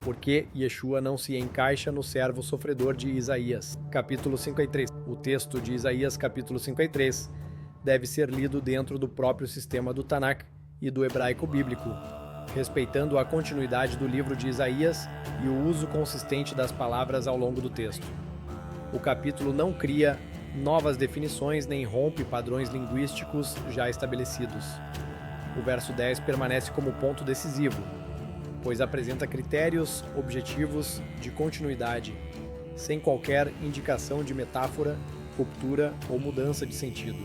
Por que Yeshua não se encaixa no servo sofredor de Isaías? Capítulo 53. O texto de Isaías, capítulo 53, deve ser lido dentro do próprio sistema do Tanakh e do hebraico bíblico, respeitando a continuidade do livro de Isaías e o uso consistente das palavras ao longo do texto. O capítulo não cria novas definições nem rompe padrões linguísticos já estabelecidos. O verso 10 permanece como ponto decisivo, pois apresenta critérios objetivos de continuidade, sem qualquer indicação de metáfora, ruptura ou mudança de sentido.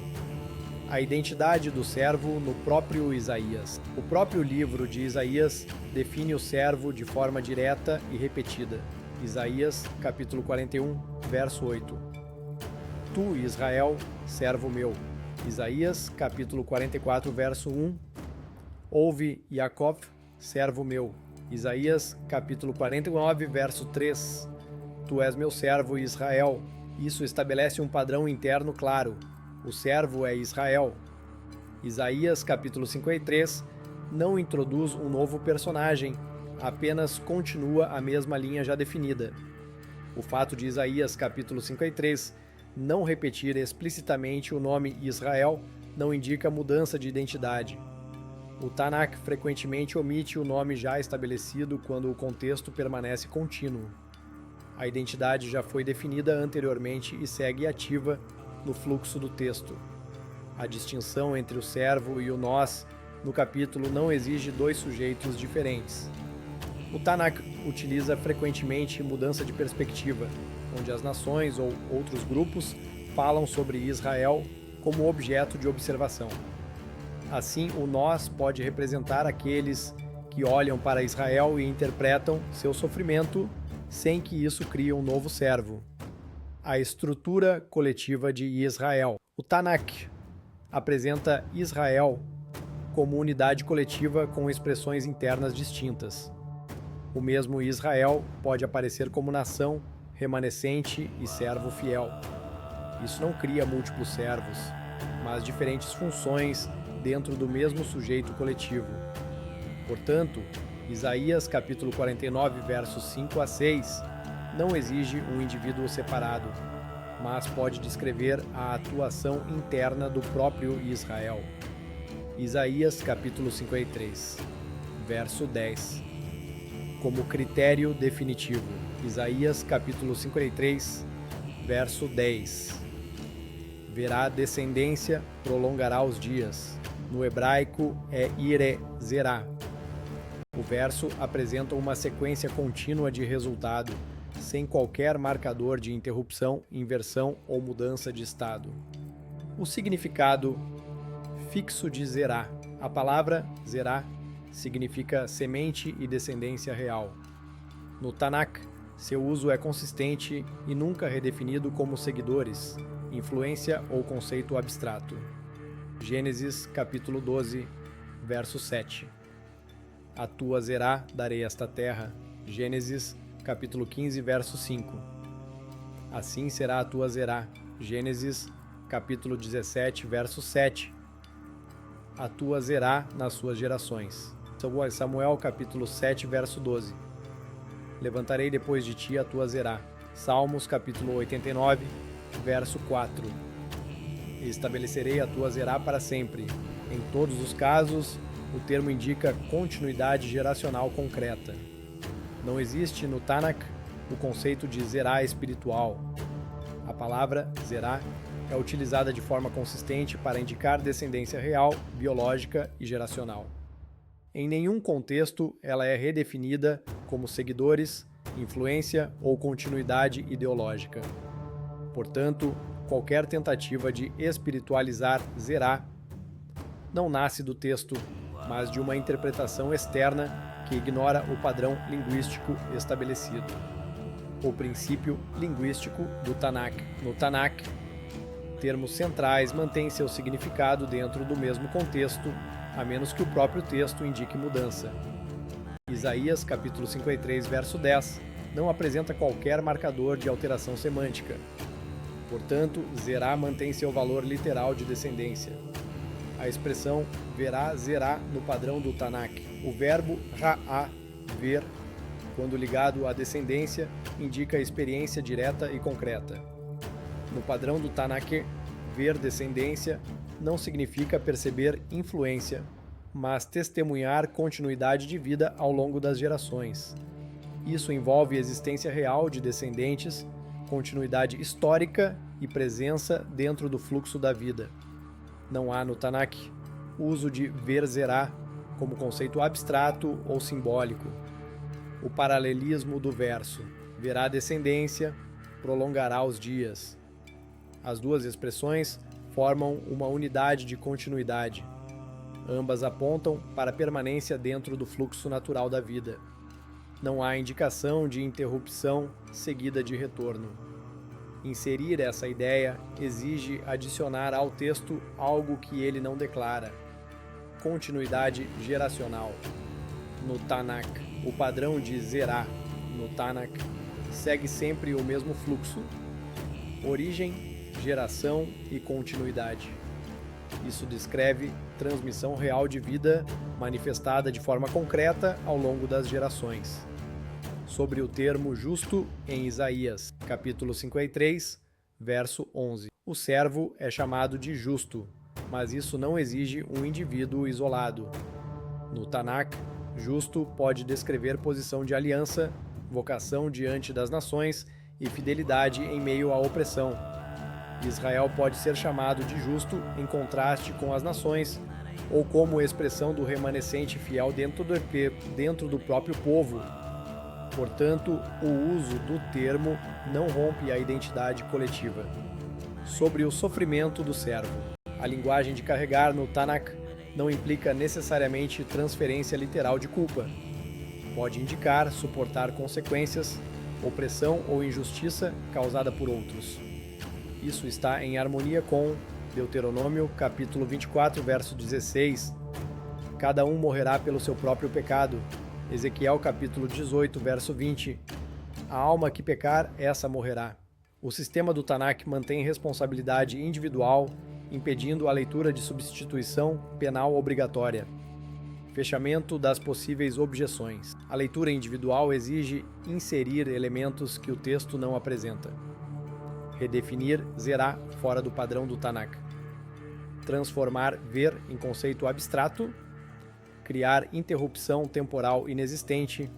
A identidade do servo no próprio Isaías. O próprio livro de Isaías define o servo de forma direta e repetida. Isaías, capítulo 41, verso 8. Tu, Israel, servo meu. Isaías, capítulo 44, verso 1. Ouve, Yaakov, servo meu. Isaías, capítulo 49, verso 3. Tu és meu servo, Israel. Isso estabelece um padrão interno claro. O servo é Israel. Isaías, capítulo 53, não introduz um novo personagem, apenas continua a mesma linha já definida. O fato de Isaías, capítulo 53, não repetir explicitamente o nome Israel não indica mudança de identidade. O Tanakh frequentemente omite o nome já estabelecido quando o contexto permanece contínuo. A identidade já foi definida anteriormente e segue ativa no fluxo do texto. A distinção entre o servo e o nós no capítulo não exige dois sujeitos diferentes. O Tanakh utiliza frequentemente mudança de perspectiva, onde as nações ou outros grupos falam sobre Israel como objeto de observação. Assim, o nós pode representar aqueles que olham para Israel e interpretam seu sofrimento sem que isso crie um novo servo. A estrutura coletiva de Israel. O Tanakh apresenta Israel como unidade coletiva com expressões internas distintas. O mesmo Israel pode aparecer como nação, remanescente e servo fiel. Isso não cria múltiplos servos, mas diferentes funções dentro do mesmo sujeito coletivo. Portanto, Isaías capítulo 49, versos 5 a 6, não exige um indivíduo separado, mas pode descrever a atuação interna do próprio Israel. Isaías capítulo 53, verso 10. Como critério definitivo. Isaías capítulo 53, verso 10. Verá descendência, prolongará os dias. No hebraico é ire-zerá. O verso apresenta uma sequência contínua de resultado, sem qualquer marcador de interrupção, inversão ou mudança de estado. O significado fixo de zerá. A palavra zerá significa semente e descendência real. No Tanakh, seu uso é consistente e nunca redefinido como seguidores, influência ou conceito abstrato. Gênesis capítulo 12, verso 7. A tua zerá darei esta terra. Gênesis capítulo 15, verso 5. Assim será a tua zerá. Gênesis capítulo 17, verso 7. A tua zerá nas suas gerações. Samuel capítulo 7, verso 12. Levantarei depois de ti a tua zerá. Salmos capítulo 89, verso 4. Estabelecerei a tua zerá para sempre. Em todos os casos, o termo indica continuidade geracional concreta. Não existe no Tanakh o conceito de zerá espiritual. A palavra zerá é utilizada de forma consistente para indicar descendência real, biológica e geracional. Em nenhum contexto ela é redefinida como seguidores, influência ou continuidade ideológica. Portanto, qualquer tentativa de espiritualizar zerá não nasce do texto, mas de uma interpretação externa que ignora o padrão linguístico estabelecido. O princípio linguístico do Tanakh. No Tanakh, termos centrais mantêm seu significado dentro do mesmo contexto, a menos que o próprio texto indique mudança. Isaías capítulo 53, verso 10, não apresenta qualquer marcador de alteração semântica. Portanto, zerá mantém seu valor literal de descendência. A expressão verá zerá no padrão do Tanakh. O verbo ra'á, ver, quando ligado à descendência, indica experiência direta e concreta. No padrão do Tanakh, ver descendência não significa perceber influência, mas testemunhar continuidade de vida ao longo das gerações. Isso envolve existência real de descendentes, continuidade histórica e presença dentro do fluxo da vida. Não há no Tanakh uso de ver zerá como conceito abstrato ou simbólico. O paralelismo do verso, verá descendência, prolongará os dias. As duas expressões formam uma unidade de continuidade. Ambas apontam para a permanência dentro do fluxo natural da vida. Não há indicação de interrupção seguida de retorno. Inserir essa ideia exige adicionar ao texto algo que ele não declara. Continuidade geracional. No Tanakh, o padrão de zerá no Tanakh segue sempre o mesmo fluxo: origem, geração e continuidade. Isso descreve transmissão real de vida manifestada de forma concreta ao longo das gerações. Sobre o termo justo em Isaías, capítulo 53, verso 11. O servo é chamado de justo, mas isso não exige um indivíduo isolado. No Tanakh, justo pode descrever posição de aliança, vocação diante das nações e fidelidade em meio à opressão. Israel pode ser chamado de justo em contraste com as nações, ou como expressão do remanescente fiel dentro do próprio povo. Portanto, o uso do termo não rompe a identidade coletiva. Sobre o sofrimento do servo. A linguagem de carregar no Tanakh não implica necessariamente transferência literal de culpa. Pode indicar suportar consequências, opressão ou injustiça causada por outros. Isso está em harmonia com Deuteronômio, capítulo 24, verso 16. Cada um morrerá pelo seu próprio pecado. Ezequiel, capítulo 18, verso 20. A alma que pecar, essa morrerá. O sistema do Tanakh mantém responsabilidade individual, impedindo a leitura de substituição penal obrigatória. Fechamento das possíveis objeções. A leitura individual exige inserir elementos que o texto não apresenta. Redefinir zerá fora do padrão do Tanakh. Transformar ver em conceito abstrato. Criar interrupção temporal inexistente.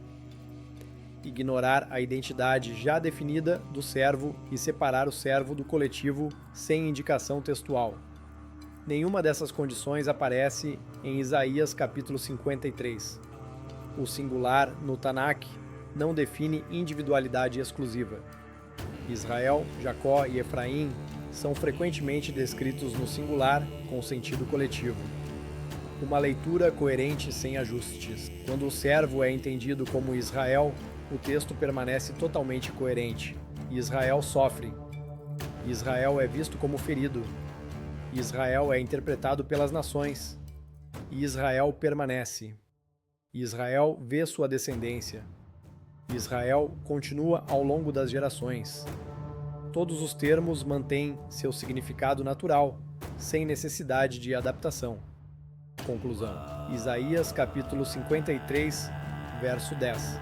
Ignorar a identidade já definida do servo e separar o servo do coletivo sem indicação textual. Nenhuma dessas condições aparece em Isaías capítulo 53. O singular no Tanakh não define individualidade exclusiva. Israel, Jacó e Efraim são frequentemente descritos no singular com sentido coletivo. Uma leitura coerente sem ajustes. Quando o servo é entendido como Israel, o texto permanece totalmente coerente. Israel sofre. Israel é visto como ferido. Israel é interpretado pelas nações. Israel permanece. Israel vê sua descendência. Israel continua ao longo das gerações. Todos os termos mantêm seu significado natural, sem necessidade de adaptação. Conclusão. Isaías capítulo 53, verso 10.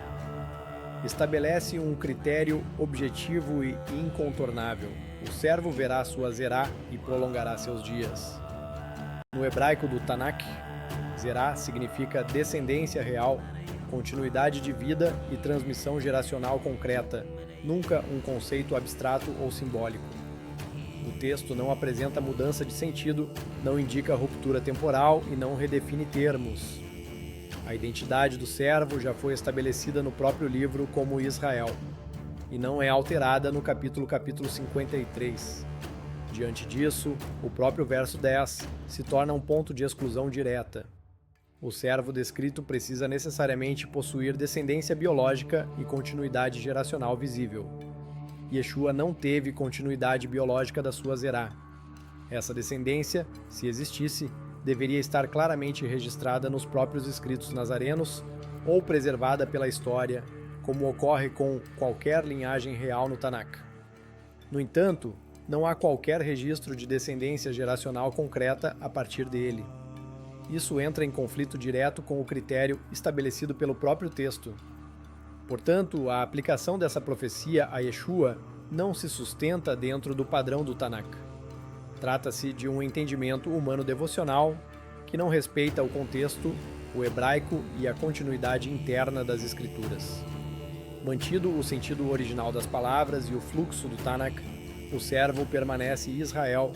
Estabelece um critério objetivo e incontornável. O servo verá sua zerá e prolongará seus dias. No hebraico do Tanakh, zerá significa descendência real, continuidade de vida e transmissão geracional concreta, nunca um conceito abstrato ou simbólico. O texto não apresenta mudança de sentido, não indica ruptura temporal e não redefine termos. A identidade do servo já foi estabelecida no próprio livro como Israel, e não é alterada no capítulo 53. Diante disso, o próprio verso 10 se torna um ponto de exclusão direta. O servo descrito precisa necessariamente possuir descendência biológica e continuidade geracional visível. Yeshua não teve continuidade biológica da sua zerá. Essa descendência, se existisse, deveria estar claramente registrada nos próprios escritos nazarenos ou preservada pela história, como ocorre com qualquer linhagem real no Tanakh. No entanto, não há qualquer registro de descendência geracional concreta a partir dele. Isso entra em conflito direto com o critério estabelecido pelo próprio texto. Portanto, a aplicação dessa profecia a Yeshua não se sustenta dentro do padrão do Tanakh. Trata-se de um entendimento humano devocional que não respeita o contexto, o hebraico e a continuidade interna das escrituras. Mantido o sentido original das palavras e o fluxo do Tanakh, o servo permanece Israel,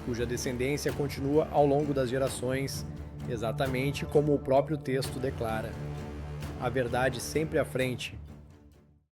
cuja descendência continua ao longo das gerações, exatamente como o próprio texto declara. A verdade sempre à frente,